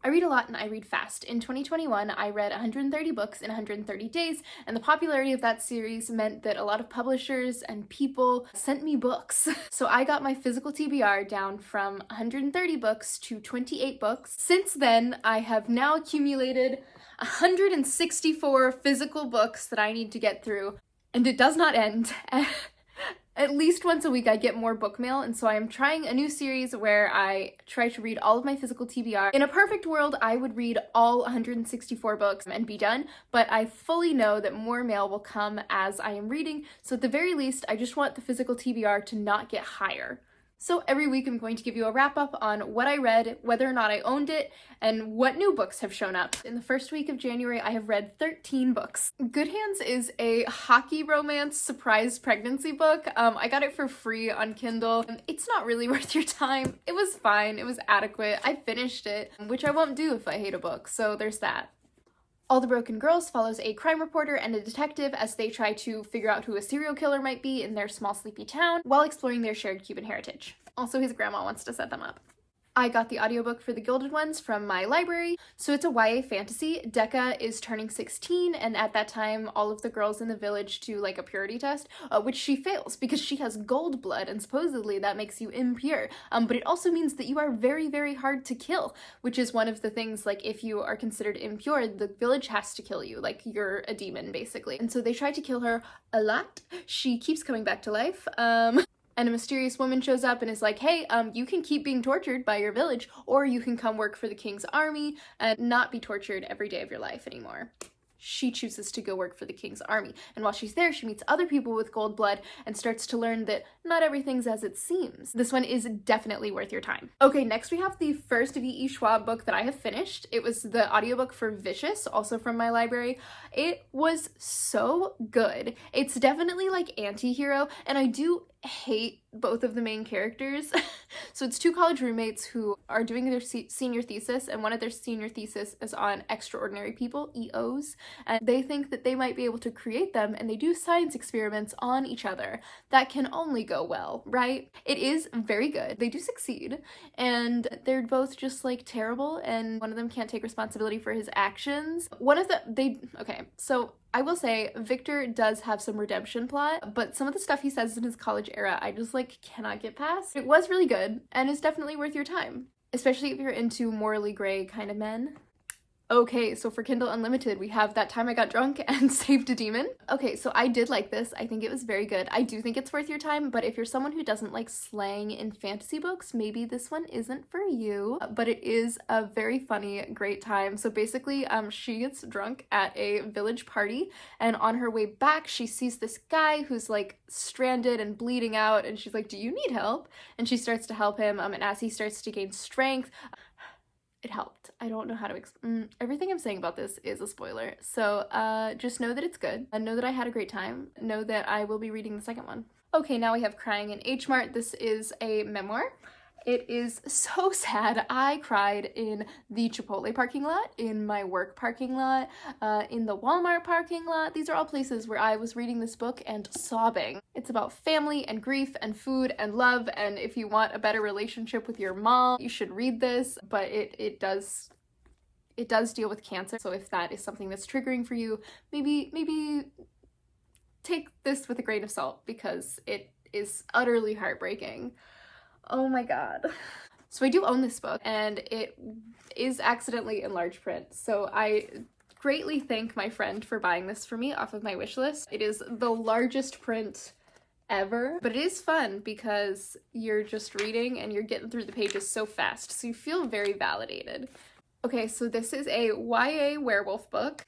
I read a lot and I read fast. In 2021, I read 130 books in 130 days, and the popularity of that series meant that a lot of publishers and people sent me books. So I got my physical TBR down from 130 books to 28 books. Since then, I have now accumulated 164 physical books that I need to get through, and it does not end. At least once a week I get more book mail, and so I am trying a new series where I try to read all of my physical TBR. In a perfect world, I would read all 164 books and be done, but I fully know that more mail will come as I am reading, so at the very least, I just want the physical TBR to not get higher. So every week I'm going to give you a wrap up on what I read, whether or not I owned it, and what new books have shown up. In the first week of January, I have read 13 books. Good Hands is a hockey romance surprise pregnancy book. I got it for free on Kindle. It's not really worth your time. It was fine. It was adequate. I finished it, which I won't do if I hate a book, so there's that. All the Broken Girls follows a crime reporter and a detective as they try to figure out who a serial killer might be in their small sleepy town while exploring their shared Cuban heritage. Also, his grandma wants to set them up. I got the audiobook for The Gilded Ones from my library, so it's a YA fantasy. Decca is turning 16, and at that time, all of the girls in the village do like a purity test, which she fails because she has gold blood, and supposedly that makes you impure. But it also means that you are very, very hard to kill, which is one of the things, like, if you are considered impure, the village has to kill you, like you're a demon, basically. And so they try to kill her a lot. She keeps coming back to life. And a mysterious woman shows up and is like, hey, you can keep being tortured by your village, or you can come work for the king's army and not be tortured every day of your life anymore. She chooses to go work for the king's army, and while she's there, she meets other people with gold blood and starts to learn that not everything's as it seems. This one is definitely worth your time. Okay, next we have the first V.E. Schwab book that I have finished. It was the audiobook for Vicious, also from my library. It was so good. It's definitely like anti-hero, and I do hate both of the main characters. So it's two college roommates who are doing their senior thesis, and one of their senior thesis is on extraordinary people, EOs, and they think that they might be able to create them, and they do science experiments on each other. That can only go well, right? It is very good. They do succeed, and they're both just like terrible, and one of them can't take responsibility for his actions. Okay, so I will say Victor does have some redemption plot, but some of the stuff he says in his college era, I just like cannot get past. It was really good and is definitely worth your time, especially if you're into morally gray kind of men. Okay, so for Kindle Unlimited, we have That Time I Got Drunk and Saved a Demon. Okay, so I did like this. I think it was very good. I do think it's worth your time, but if you're someone who doesn't like slang in fantasy books, maybe this one isn't for you, but it is a very funny, great time. So basically, she gets drunk at a village party, and on her way back, she sees this guy who's like stranded and bleeding out, and she's like, do you need help? And she starts to help him, and as he starts to gain strength, it helped. I don't know how to everything I'm saying about this is a spoiler, so just know that it's good, and know that I had a great time, know that I will be reading the second one. Okay, now we have Crying in H Mart. This is a memoir. It is so sad. I cried in the Chipotle parking lot, in my work parking lot, in the Walmart parking lot. These are all places where I was reading this book and sobbing. It's about family and grief and food and love, and if you want a better relationship with your mom, you should read this, but it does deal with cancer, so if that is something that's triggering for you, maybe take this with a grain of salt, because it is utterly heartbreaking. Oh my god. So I do own this book, and it is accidentally in large print, so I greatly thank my friend for buying this for me off of my wish list. It is the largest print ever, but it is fun because you're just reading and you're getting through the pages so fast, so you feel very validated. Okay, so this is a YA werewolf book.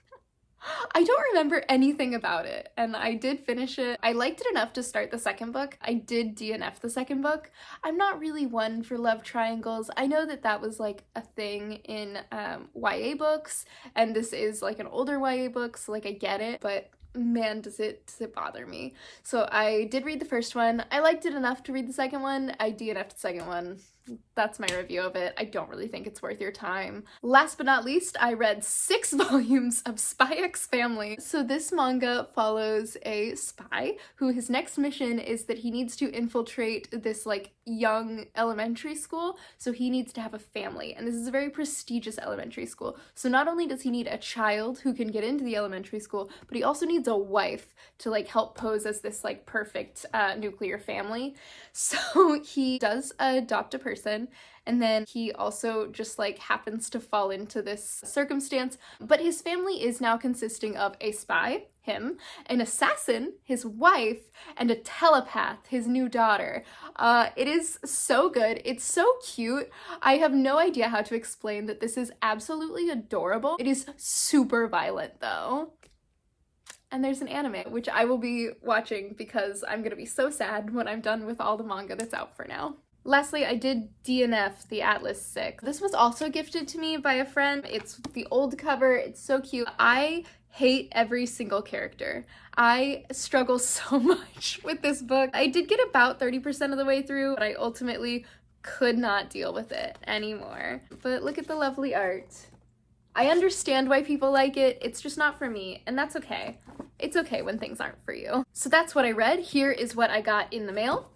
I don't remember anything about it, and I did finish it. I liked it enough to start the second book. I did DNF the second book. I'm not really one for love triangles. I know that that was like a thing in YA books, and this is like an older YA book, so like I get it, but man, does it bother me. So I did read the first one. I liked it enough to read the second one. I DNF'd the second one. That's my review of it. I don't really think it's worth your time. Last but not least, I read 6 volumes of Spy X Family. So this manga follows a spy who his next mission is that he needs to infiltrate this like young elementary school. So he needs to have a family, and this is a very prestigious elementary school. So not only does he need a child who can get into the elementary school, but he also needs a wife to like help pose as this like perfect nuclear family. So he does adopt a person, and then he also just like happens to fall into this circumstance. But his family is now consisting of a spy, him, an assassin, his wife, and a telepath, his new daughter. It is so good. It's so cute. I have no idea how to explain that this is absolutely adorable. It is super violent though. And there's an anime, which I will be watching because I'm gonna be so sad when I'm done with all the manga that's out for now. Lastly, I did DNF the Atlas 6. This was also gifted to me by a friend. It's the old cover. It's so cute. I hate every single character. I struggle so much with this book. I did get about 30% of the way through, but I ultimately could not deal with it anymore. But look at the lovely art. I understand why people like it, it's just not for me, and that's okay. It's okay when things aren't for you. So that's what I read. Here is what I got in the mail.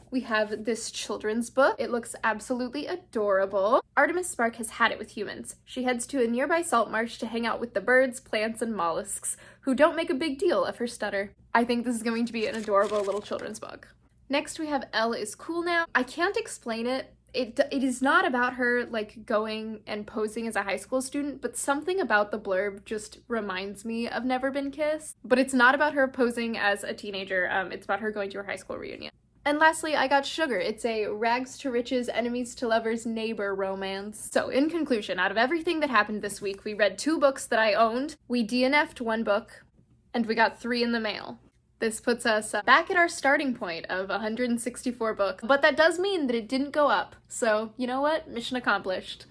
We have this children's book. It looks absolutely adorable. Artemis Spark has had it with humans. She heads to a nearby salt marsh to hang out with the birds, plants, and mollusks, who don't make a big deal of her stutter. I think this is going to be an adorable little children's book. Next we have Elle is Cool Now. I can't explain it. It is not about her like going and posing as a high school student, but something about the blurb just reminds me of Never Been Kissed. But it's not about her posing as a teenager, it's about her going to her high school reunion. And lastly, I got Sugar. It's a rags to riches, enemies to lovers neighbor romance. So in conclusion, out of everything that happened this week, we read 2 books that I owned, we DNF'd 1 book, and we got 3 in the mail. This puts us back at our starting point of 164 books, but that does mean that it didn't go up. So, you know what? Mission accomplished.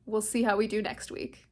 We'll see how we do next week.